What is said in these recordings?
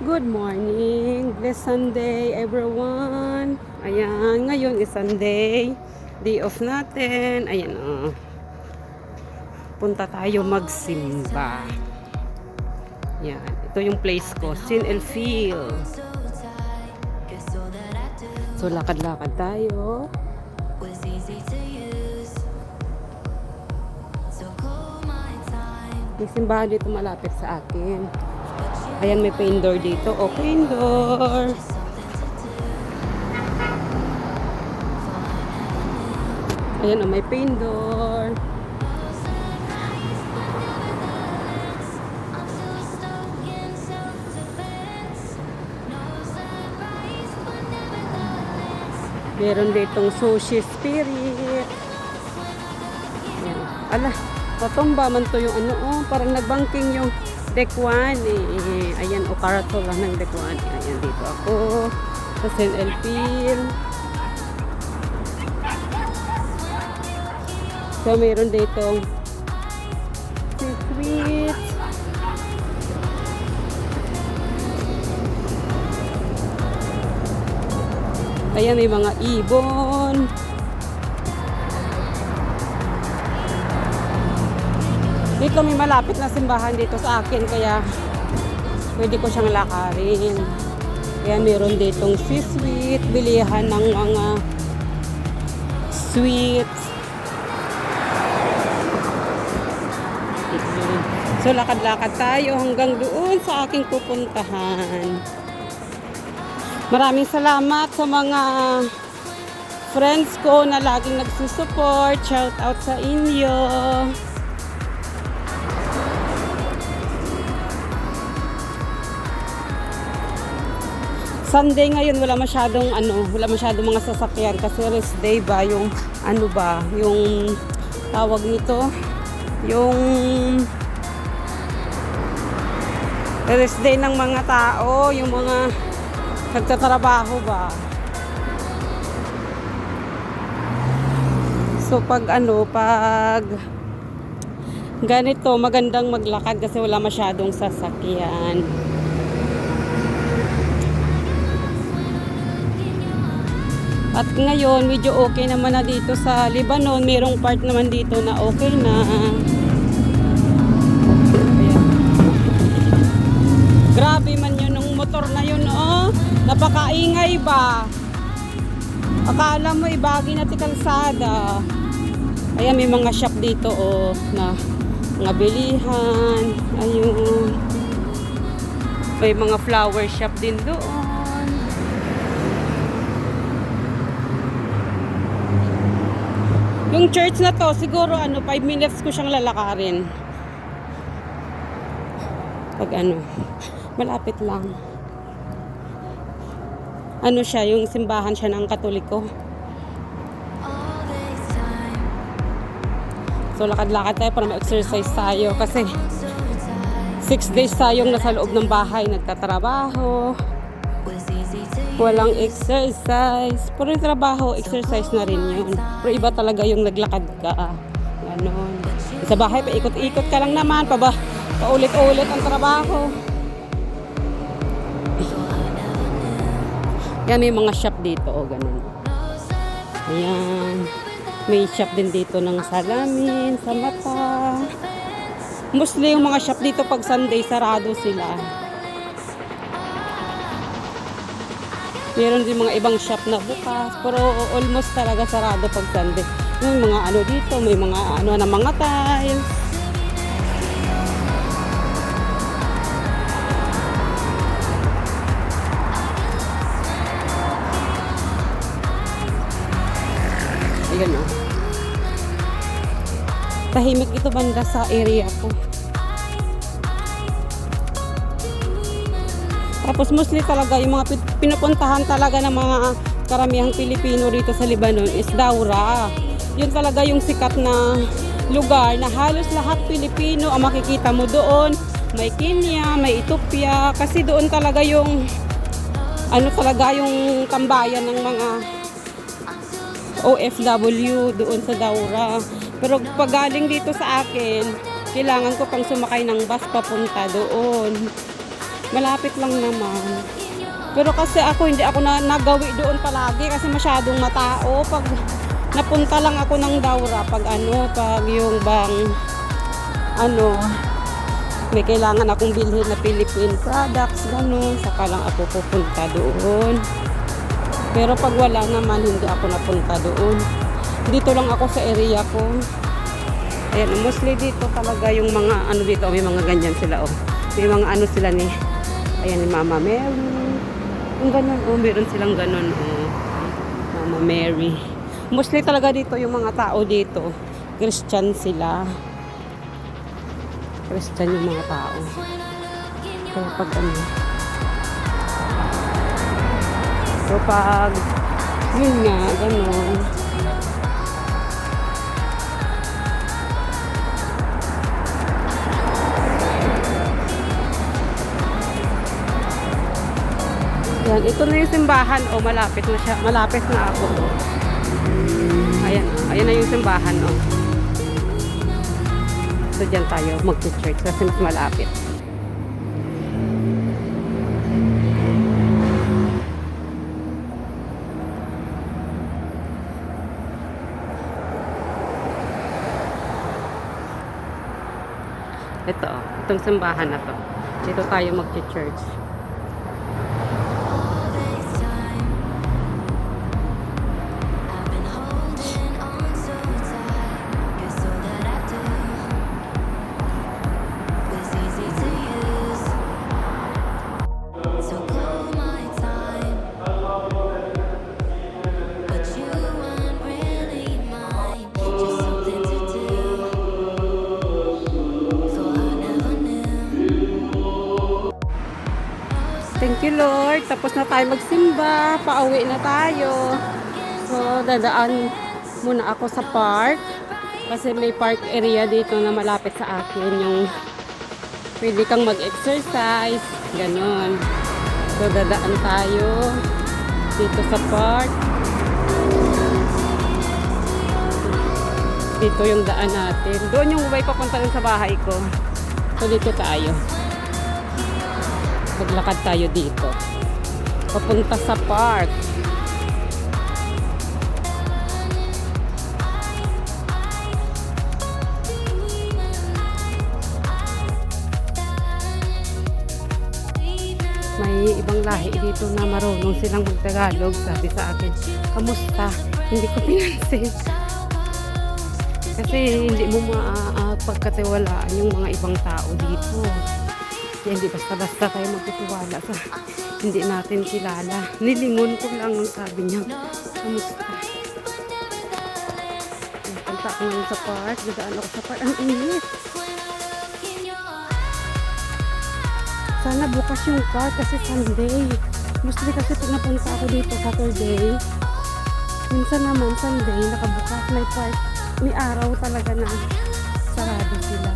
Good morning, blessed Sunday everyone. Ayan, ngayon is Sunday, day off natin. Ayan punta tayo magsimba. Yan, ito yung place ko, Sin El Feel. So lakad-lakad tayo. May simbahan dito malapit sa akin. Ayan, may pain door dito. O, pain door. Ayan, may pain door. Meron ditong sushi spirit. Ayan. Ala, patumba man to yung parang nagbangking yung deck 1 ayan, karatol lang ng deck 1. Ayan, dito ako sa Sin El Feel. So meron ditong sweet. Ayan, may mga ibon. Dito may malapit na simbahan dito sa akin, kaya pwede ko siyang lakarin. Ayan, meron ditong sweet, bilihan ng mga sweets. So lakad-lakad tayo hanggang doon sa aking pupuntahan. Maraming salamat sa mga friends ko na laging nagsusupport. Shout out sa inyo. Sunday ngayon, wala masyadong mga sasakyan kasi rest day ba, yung yung tawag nito, yung rest day ng mga tao, yung mga nagtatrabaho ba. So pag ganito, magandang maglakad kasi wala masyadong sasakyan. At ngayon, medyo okay naman na dito sa Lebanon. Merong part naman dito na okay na. Ayan. Grabe man yun, nung motor na yun, napakaingay ba? Akala mo, ibagi na kalsada. Ayan, may mga shop dito, na mga bilihan. Ayun. May mga flower shop din doon. Yung church na to, siguro 5 minutes ko siyang lalakarin. Pag malapit lang. Siya, yung simbahan siya ng Katoliko. So lakad-lakad tayo para ma-exercise tayo kasi 6 days tayong nasa loob ng bahay, nagtatrabaho. Walang exercise. Pero yung trabaho, exercise na rin yun. Pero iba talaga yung naglakad ka. Ganon. Sa bahay, paikot-ikot ka lang naman. Paulit-ulit ang trabaho. Yan, may mga shop dito. Ganon. Ayan. May shop din dito ng salamin, sa mata. Mostly yung mga shop dito pag Sunday, sarado sila. Meron din mga ibang shop na bukas, pero almost talaga sarado pag Sunday. May mga dito, may mga na mga tiles. Ayan tahimik ito banda sa area ko. Tapos mostly talaga yung mga pinupuntahan talaga ng mga karamihang Pilipino rito sa Lebanon is Daura. Yun talaga yung sikat na lugar na halos lahat Pilipino ang makikita mo doon. May Kenya, may Ethiopia, kasi doon talaga yung talaga yung tambayan ng mga OFW doon sa Daura. Pero pag galing dito sa akin, kailangan ko pang sumakay ng bus papunta doon. Malapit lang naman. Pero kasi ako, hindi ako nagawi doon palagi kasi masyadong matao. Pag napunta lang ako ng Daura, pag yung bang, may kailangan akong bilhin na Philippine products, gano'n, saka lang ako pupunta doon. Pero pag wala naman, hindi ako napunta doon. Dito lang ako sa area ko. Ayan, mostly dito talaga yung mga dito, may mga ganyan sila, may mga sila ni, ayan, ni Mama Mary. Yung ganyan, meron silang ganun, Mama Mary. Mostly talaga dito yung mga tao dito, Christian sila. Christian yung mga tao. Kaya pag so pag yun nga, ganun. Yan, ito na yung simbahan. Malapit na siya. Malapit na ako. Ayan, ayan na yung simbahan, So, dyan tayo mag-church kasi mas malapit. Itong simbahan na to. Dito tayo mag-church. Thank you, Lord. Tapos na tayo magsimba. Pauwi na tayo. So, dadaan muna ako sa park. Kasi may park area dito na malapit sa akin. Yung pwede kang mag-exercise. Ganon. So, dadaan tayo dito sa park. Dito yung daan natin. Doon yung way papunta sa bahay ko. So, dito tayo. Maglakad tayo dito. Papunta sa park. May ibang lahi dito na marunong silang mag-Tagalog. Sabi sa akin, kamusta? Hindi ko pinansin. Kasi hindi mo mapagkatiwalaan yung mga ibang tao dito. Hindi basta-basta tayo magtitiwala sa hindi natin kilala. Nilingon ko lang ang sabi niya, kamusta? Punta ako ngayon sa park. Dadaan ako sa park. Ang init. Sana bukas yung park kasi Sunday. Mostly kasi pag napunta ako dito Saturday, minsan naman Sunday, nakabukas. May park. May araw talaga na sarado sila.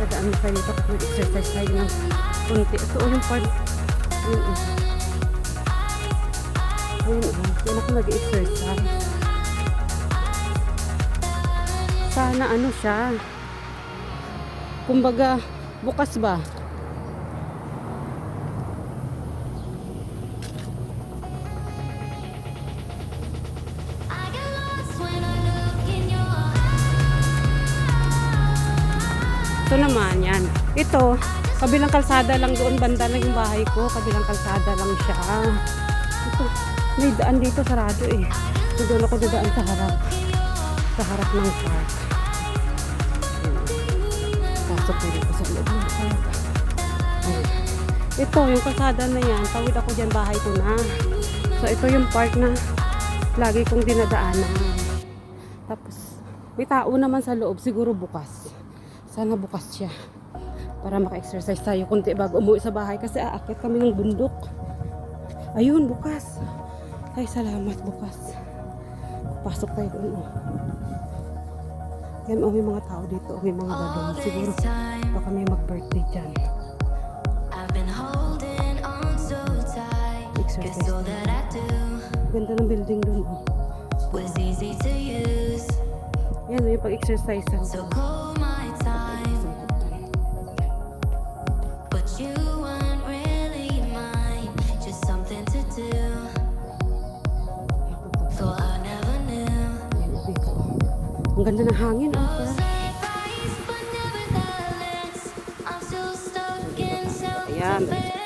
Dadaan mo tayo dito kapag mag-exercise tayo ng kunti. Ito yung part. Yan ako nag-exercise. Sana siya. Kumbaga, bukas ba? Ito naman, yan. Ito, kabilang kalsada lang doon, banda lang yung bahay ko. Kabilang kalsada lang siya. Ito, may daan dito, sarado eh. So, doon ako dadaan sa harap. Sa harap ng park. Pasok ko dito sa loob ng park. Ayan. Ito, yung kalsada na yan. Tawid ako dyan, bahay ko na. So, ito yung park na lagi kong dinadaanan. Tapos, may tao naman sa loob. Siguro bukas. Sana bukas siya para maka-exercise tayo kunti bago umuwi sa bahay kasi aakyat kami ng bundok. Ayun, bukas. Ay, salamat, bukas. Pasok tayo doon. Yan, may mga tao dito. May mga balon. Siguro baka may mag-birthday dyan. Exercise tayo. Ganda ng building doon. Yan, yung pag-exercise. Ang ganda ng hangin. Oh. Ayan.